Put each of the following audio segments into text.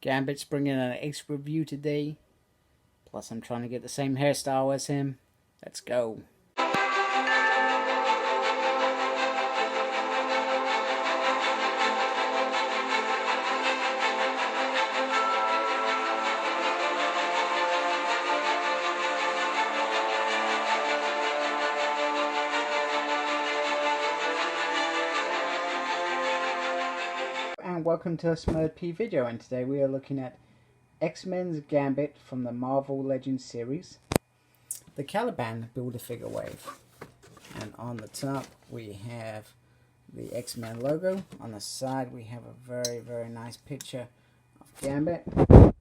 Gambit's bringing an Ace review today. Plus I'm trying to get the same hairstyle as him. Let's go. And welcome to a Smurd P video, and today we are looking at X-Men's Gambit from the Marvel Legends series, the Caliban Build-A-Figure wave. And on the top we have the X-Men logo. On the side we have a very nice picture of Gambit. On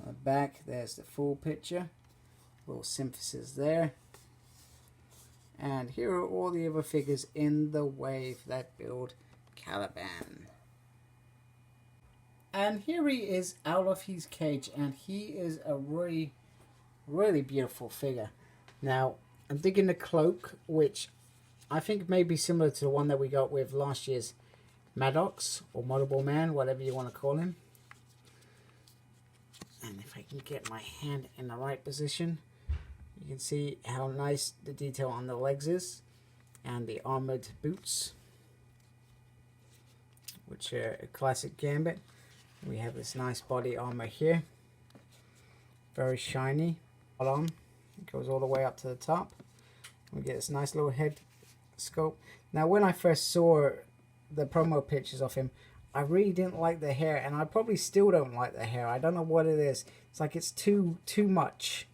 the back there's the full picture, little synthesis there. And here are all the other figures in the wave that build Caliban. And here he is out of his cage, and he is a really beautiful figure. Now, I'm digging the cloak, which I think may be similar to the one that we got with last year's Maddox, or Moddable Man, whatever you want to call him. And if I can get my hand in the right position, you can see how nice the detail on the legs is, and the armored boots, which are a classic Gambit. We have this nice body armor here, very shiny. On, it goes all the way up to the top. We get this nice little head sculpt. Now, when I first saw the promo pictures of him, I really didn't like the hair, and I probably still don't like the hair. I don't know what it is. It's like it's too much.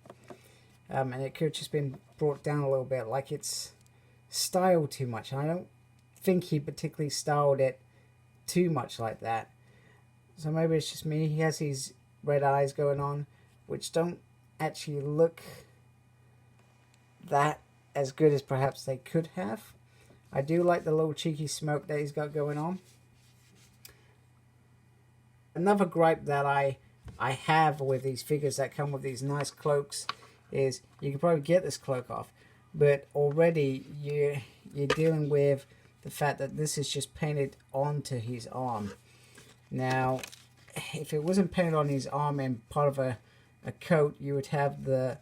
And it could have just been brought down a little bit, like it's styled too much. And I don't think he particularly styled it too much like that. So maybe it's just me. He has these red eyes going on, which don't actually look that as good as perhaps they could have. I do like the little cheeky smoke that he's got going on. Another gripe that I have with these figures that come with these nice cloaks is you can probably get this cloak off, but already you're dealing with the fact that this is just painted onto his arm. Now, if it wasn't painted on his arm and part of a coat, you would have the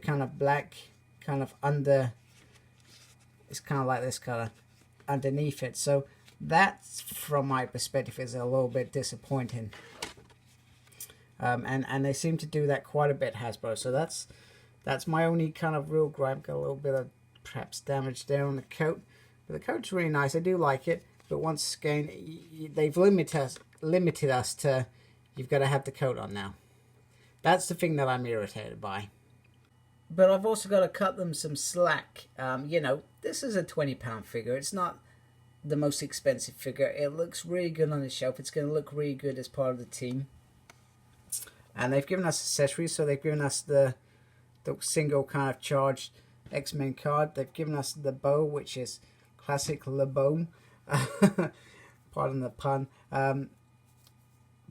kind of black kind of under, it's kind of like this color underneath it. So that's, from my perspective, is a little bit disappointing. And they seem to do that quite a bit, Hasbro. So that's my only kind of real gripe. Got a little bit of perhaps damage there on the coat, but the coat's really nice. I do like it, but once again, they've limited us to you've got to have the coat on now. That's the thing that I'm irritated by. But I've also got to cut them some slack. You know, this is a £20 figure. It's not the most expensive figure. It looks really good on the shelf. It's going to look really good as part of the team. And they've given us accessories, so they've given us the single kind of charged X-Men card. They've given us the bow, which is classic Le Beau. Pardon the pun.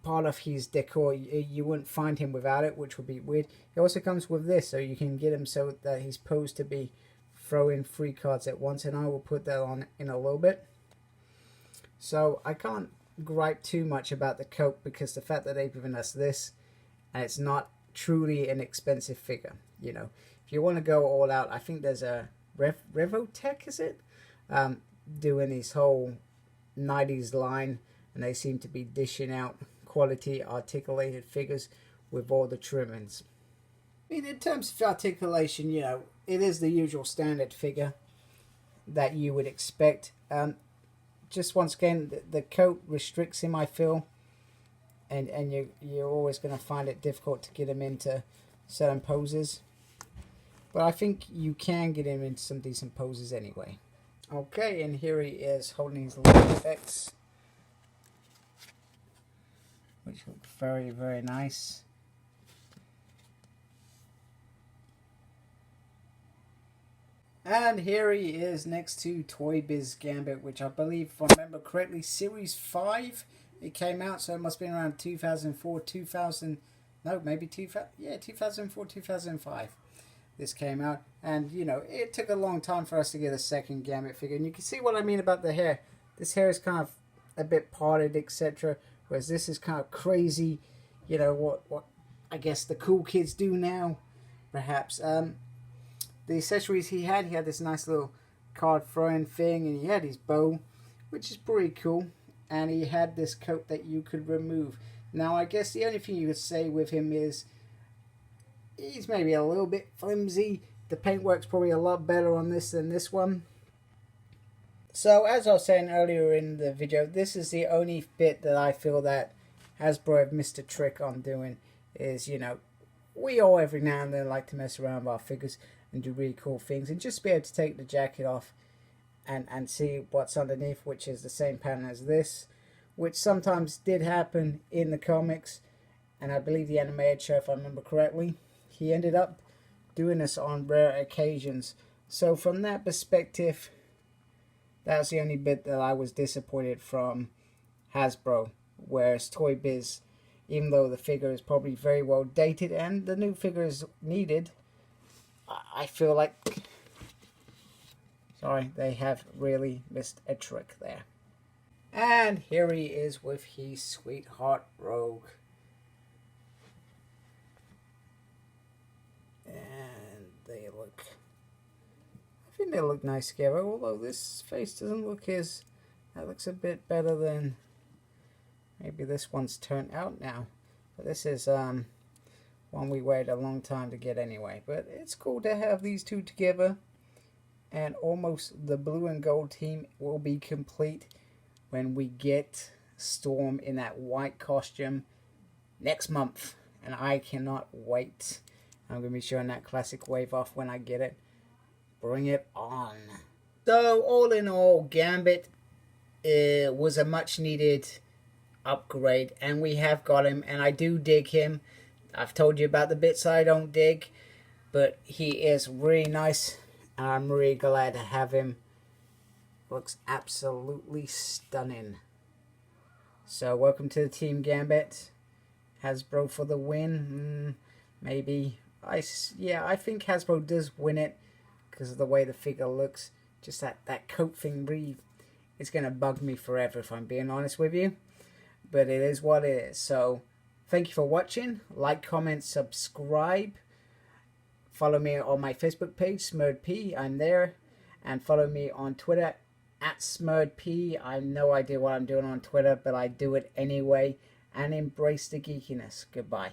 Part of his decor, you wouldn't find him without it, which would be weird. He also comes with this, so you can get him so that he's posed to be throwing 3 cards at once, and I will put that on in a little bit. So I can't gripe too much about the coat, because the fact that they've given us this, and it's not truly an expensive figure. You know, if you want to go all out, I think there's a Revotech, is it? Doing his whole 90s line, and they seem to be dishing out quality articulated figures with all the trimmings. I mean, in terms of articulation, you know, it is the usual standard figure that you would expect. Just once again, the coat restricts him, I feel, and you're always going to find it difficult to get him into certain poses. But I think you can get him into some decent poses anyway. Okay, and here he is holding his little effects, which look very nice. And here he is next to Toy Biz Gambit, which I believe, if I remember correctly, Series 5 it came out, so it must have been around 2004, 2000, no, maybe 2004, 2005. This came out, and you know, it took a long time for us to get a second Gambit figure, and you can see what I mean about the hair. This hair is kind of a bit parted, etc. Whereas this is kind of crazy, you know, what I guess the cool kids do now, perhaps. The accessories he had this nice little card throwing thing, and he had his bow, which is pretty cool, and he had this coat that you could remove. Now I guess the only thing you could say with him is he's maybe a little bit flimsy. The paintwork's probably a lot better on this than this one. So as I was saying earlier in the video, this is the only bit that I feel that Hasbro have missed a trick on doing. Is, you know, we all every now and then like to mess around with our figures and do really cool things, and just be able to take the jacket off and see what's underneath, which is the same pattern as this, which sometimes did happen in the comics, and I believe the animated show, if I remember correctly, he ended up doing this on rare occasions. So from that perspective, that's the only bit that I was disappointed from Hasbro. Whereas Toy Biz, even though the figure is probably very well dated and the new figure is needed, I feel like, sorry, they have really missed a trick there. And here he is with his sweetheart Rogue. And they look, I think they look nice together, although this face doesn't look as, that looks a bit better than, maybe this one's turned out now. But this is one we waited a long time to get anyway. But it's cool to have these two together. And almost the blue and gold team will be complete when we get Storm in that white costume next month. And I cannot wait. I'm going to be showing that classic wave off when I get it. Bring it on. So all in all, Gambit was a much needed upgrade, and we have got him, and I do dig him. I've told you about the bits I don't dig, but he is really nice, and I'm really glad to have him. Looks absolutely stunning. So welcome to the team, Gambit. Hasbro for the win. Maybe. Yeah, I think Hasbro does win it because of the way the figure looks. Just that coat thing really is going to bug me forever, if I'm being honest with you. But it is what it is. So thank you for watching. Like, comment, subscribe. Follow me on my Facebook page, SmurredP. I'm there. And follow me on Twitter at SmurredP. I have no idea what I'm doing on Twitter, but I do it anyway. And embrace the geekiness. Goodbye.